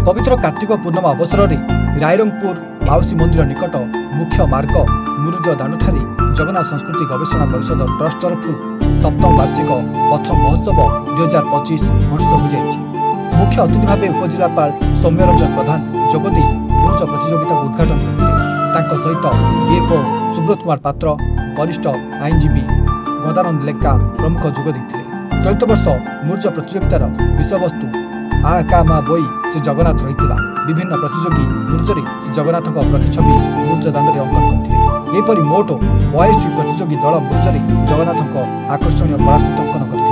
पवित्र कार्तिक पूर्णिमा अवसर में रायरंगपुर माउसी मंदिर निकट मुख्य मार्ग मुरुज दांडठारे जगन्नाथ संस्कृति गवेषणा परिषद ट्रस्ट तरफ सप्तम वार्षिक पथ महोत्सव 2025 अनुष्ठित हो जाएगी। मुख्य अतिथि भाव उपजिलापाल सौम्यरंजन प्रधान जोगदे मुरुज प्रतियोगिता को उद्घाटन करते सहित डीएफओ सुब्रत कुमार पात्र वरिष्ठ आईनजीवी गदानंद लेका प्रमुख जोगदे। चलित वर्ष मुरुज प्रतियोगितार विषयवस्तु आ का मा बोई श्री जगन्नाथ रही विभिन्न प्रतियोगी मुरुजरे श्री जगन्नाथ प्रतिछवि मुरुज दांडे अंकन करते। एपरी मोट 42 प्रतियोगी दल मुरुजरे जगन्नाथ आकर्षणीय कलाकृति अंकन करते।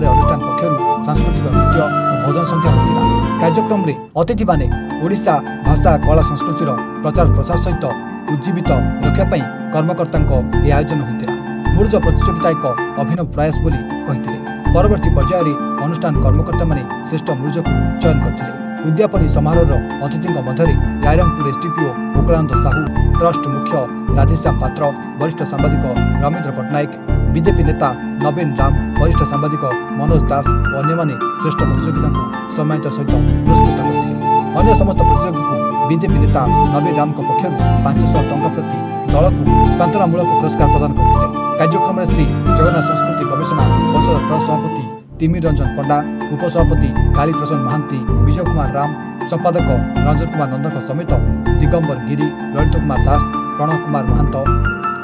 अनुष्ठान पक्षर सांस्कृतिक नृत्य और भोजन संध्या होता। कार्यक्रम में अतिथि माने ओडिशा भाषा कला संस्कृतिर प्रचार प्रसार सहित उज्जीवित रखापी कर्मकर्ता आयोजन होता। मुरुज प्रतियोगिता एक अभिनव प्रयास बोली कहते। परवर्ती पर्यायर अनुष्ठान कर्मकर्ता माने श्रेष्ठ मुरुज को चयन करते। उद्यापनी समारोह अतिथि मध्य रायरंगपुर एसडीपीओ गोकुलानंद साहू, ट्रस्ट मुख्य राधेश्याम पात्र, वरिष्ठ सांबादिक रमेंद्र पट्टनायक, बीजेपी नेता नवीन राम, वरिष्ठ सांबादिक मनोज दास और अन्य श्रेष्ठ प्रतियोगिता को सम्मानित सहित पुरस्कृत करते। अन्य समस्त प्रतियोगी को बीजेपी नेता नवीन राम पक्षर 500 टंका प्रति दल को सांत्वनामूलक पुरस्कार प्रदान करते। कार्यक्रम में श्री जगन्नाथ संस्कृति गवेषणा परिषद ट्रस्ट सभापति तिमिर रंजन पंडा, उपसभापति कालीप्रसन्न महांती, विजय कुमार राम, संपादक रंजन कुमार नंदक समेत दिगंबर गिरी, ललित कुमार दास, प्रणव कुमार महंत,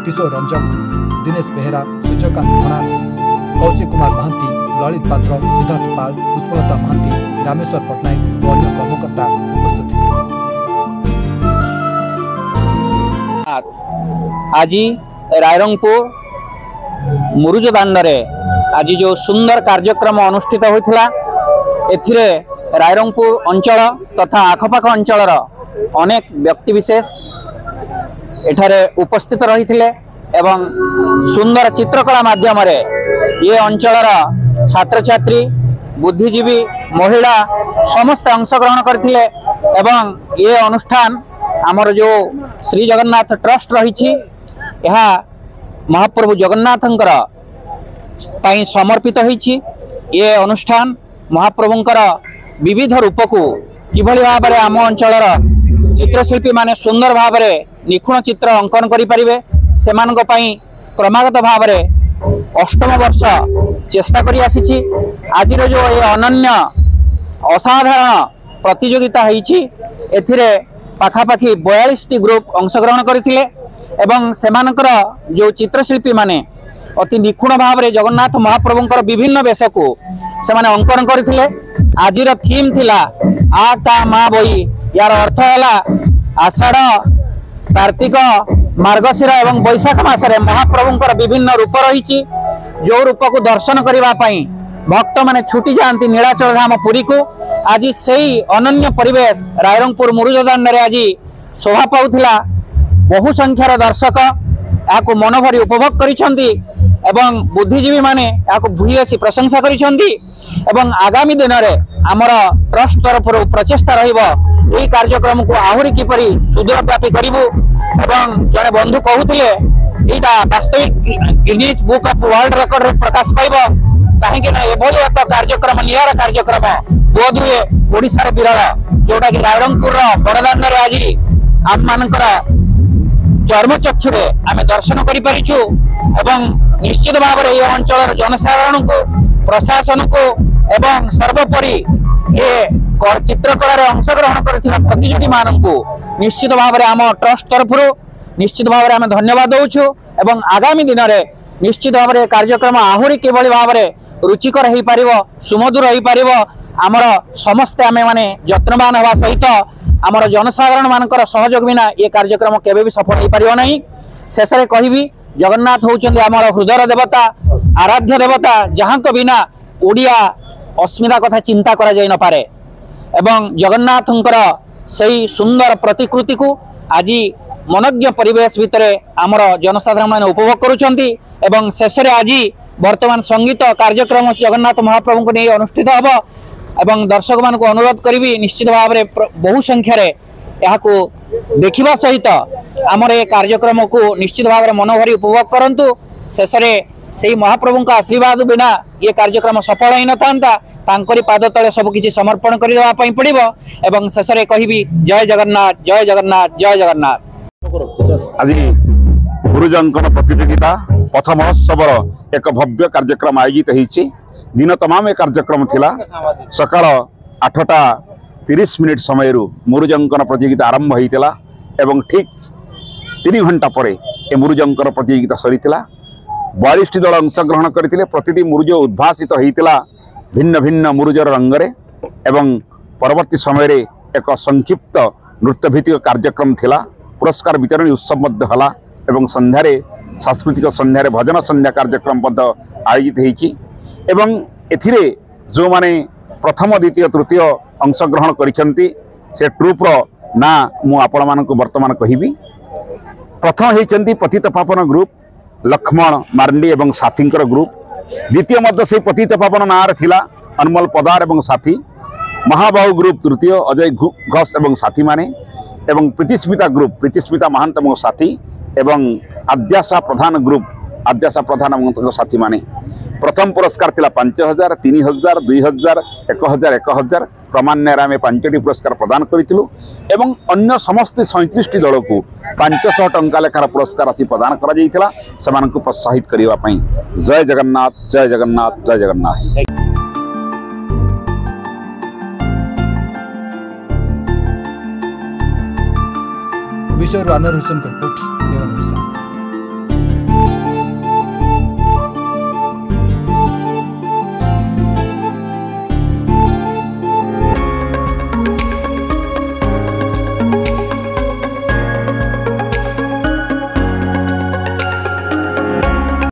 किशोर रंजक, दिनेश बेहेरा, सूर्यकांत भणा, कौशिक कुमार महांती, ललित पात्र, सिद्धार्थ पाल, पुष्पलता महांती, रामेश्वर पट्टनायक और अन्य कर्मकर्ता उपस्थित थे। आज रायरंगपुर मुरुज दांडरे आज जो सुंदर कार्यक्रम अनुष्ठित होता एथिरे रायरंगपुर अंचल तथा आखपाख अंचलर अनेक व्यक्तिविशेष एठारे उपस्थित रही थे एवं सुंदर चित्रकला माध्यम ये अंचलर छात्र छात्री बुद्धिजीवी महिला समस्त अंशग्रहण करथिले एवं ये अनुष्ठान आमर जो श्री जगन्नाथ ट्रस्ट रही महाप्रभु जगन्नाथंकर पाई समर्पित होईछि। ये अनुष्ठान महाप्रभुंकर विविध रूप को किभली भाव में आम अंचलर चित्रशिल्पी माने सुंदर भाव में निखुण चित्र अंकन करि परिबे सेमानक पई क्रमागत भाव में अष्टम वर्ष चेष्टा करि आसीछि। आज जो ये अनन्य असाधारण प्रतियोगिता होईछि एथिरे पाखापाखि 42 टी ग्रुप अंशग्रहण करथिले एवं सेमानकर जो चित्रशिल्पी माने अति निखुण भाव में जगन्नाथ महाप्रभुंकर विभिन्न वेश को सेमाने अंकन करथिले। आजिर थीम थिला आ का मा बोई। यार अर्थ है आषाढ़ कार्तिक मार्गशीर एवं बैशाख मासरे महाप्रभुंकर विभिन्न रूप रही जो रूप को दर्शन करने भक्त माने छुटी जाती नीलाचल धाम पुरी को। आज से अनन्य परिवेश रायरंगपुर मुरुज दांडे आज शोभा पाउथिला। बहु संख्यार दर्शक या मन भरी उपभोग करिसेंती एवं बुद्धिजीवी माने या भूयसी प्रशंसा करिसेंती एवं आगामी दिन में आमर ट्रस्ट तरफ प्रचेष्टा रहिबो एई कार्यक्रम को आहुरी किपरि सुदूरव्यापी करिबु एवं जने बंधु कहूथिले एटा वास्तविक Guinness book of world record रे प्रकाश पाइबो काहेकि ना एभली एक कार्यक्रम नियारा कार्यक्रम बोध हुए ओडिसा रे बिरल जोटा कि रायरंगपुर बड़दांड रे आज आप मानकर चर्मचक्षु आम दर्शन करिपारिछु एवं निश्चित भाव में ये अंचल जनसाधारण को प्रशासन को एवं सर्वोपरि ये चित्रकला अंशग्रहण करथिबा प्रतियोगी माननकु निश्चित भाव में आम ट्रस्ट तरफ निश्चित भाव में आम धन्यवाद दउछु एवं आगामी दिन में निश्चित भाव में कार्यक्रम आहुरी किभली भाव में रुचिकर हो पारिबो सुमधुर हो पारिबो आमर समस्ते आमे माने यत्नवान हवा सहित आमर जनसाधारण मानकर सहयोग बिना ये कार्यक्रम केबे भी सफल हो पारिबो नहीं। शेष में कहबी जगन्नाथ होउचंदी आमर हृदय देवता आराध्य देवता जहां को बिना ओडिया अस्मिता कथा चिंता करा जाय न पारे एवं जगन्नाथंकर सही सुंदर प्रतिकृति को आज मनज्ञ परिवेश भितर आमर जनसाधारण माने उपभोग करुचंती एवं शेष में आज वर्तमान संगीत कार्यक्रम जगन्नाथ महाप्रभु को नहीं अनुष्ठित हब एवं दर्शक मान को अनुरोध करी निश्चित भाव में बहु संख्यार यहाँ देखा सहित आमर ये कार्यक्रम को निश्चित भाव में मनोभरी उपभोग करंतु। शेष में से महाप्रभु का आशीर्वाद बिना ये कार्यक्रम सफल ही न था। तांकरी पाद तले सब किछि समर्पण करदेवा पई पड़िबो एवं शेष रे कहिबी जय जगन्नाथ जय जगन्नाथ जय जगन्नाथ। आज गुरुजंकर प्रतियोगिता पथ महोत्सव एक भव्य कार्यक्रम आयोजित होईछि। दिन तमाम कार्यक्रम थिला। सकाळ 8:30 समय मुरुजंकर प्रतियोगिता आरंभ होइतिला एवं ठीक 3 घंटा पर ए मुरुजंकर प्रतियोगिता सरीतिला। 42 दल अंशग्रहण करथिले। प्रतिटी मुरुज उद्भासित होइतिला भिन्न भिन्न मुरुजर रंगरे एवं परवर्ती समय रे एक संक्षिप्त नृत्य भित्तिक कार्यक्रम थिला। पुरस्कार वितरण उत्सव मध्य हला एवं संध्यारे सांस्कृतिक संध्यारे भजन संध्या कार्यक्रम मध्य आयोजित होईछि एवं एथिरे जो माने प्रथम द्वितीय तृतीय अंशग्रहण करिसेंती से ट्रुप रो ना मु आपण मानक वर्तमान कहिबी। प्रथम होइचंती पतित पावन ग्रुप लक्ष्मण मार्ंडी एवं साथींकर ग्रुप। द्वितीय मध्य से पतित पावन नार थिला अनमोल पदार एवं साथी। महाबाहु ग्रुप तृतीय अजय घोष एवं साथी माने एवं प्रीतिस्मिता ग्रुप प्रीतिस्मिता महांत एवं साथी एवं आद्याशा प्रधान ग्रुप आद्याशा प्रधान एवं साथी माने। प्रथम पुरस्कार थिला 5000 3000 2000 1000 1000 क्रमान्वये आम 5टी पुरस्कार प्रदान करिथिलु एवं अन्य समस्त 37 दल को 500 टंका लेखार पुरस्कार आसी प्रदान करा जाइथिला समानकु प्रोत्साहित करिवा पई। जय जगन्नाथ जय जगन्नाथ जय जगन्नाथ। विषय अनवर हुसैन को रिपोर्ट।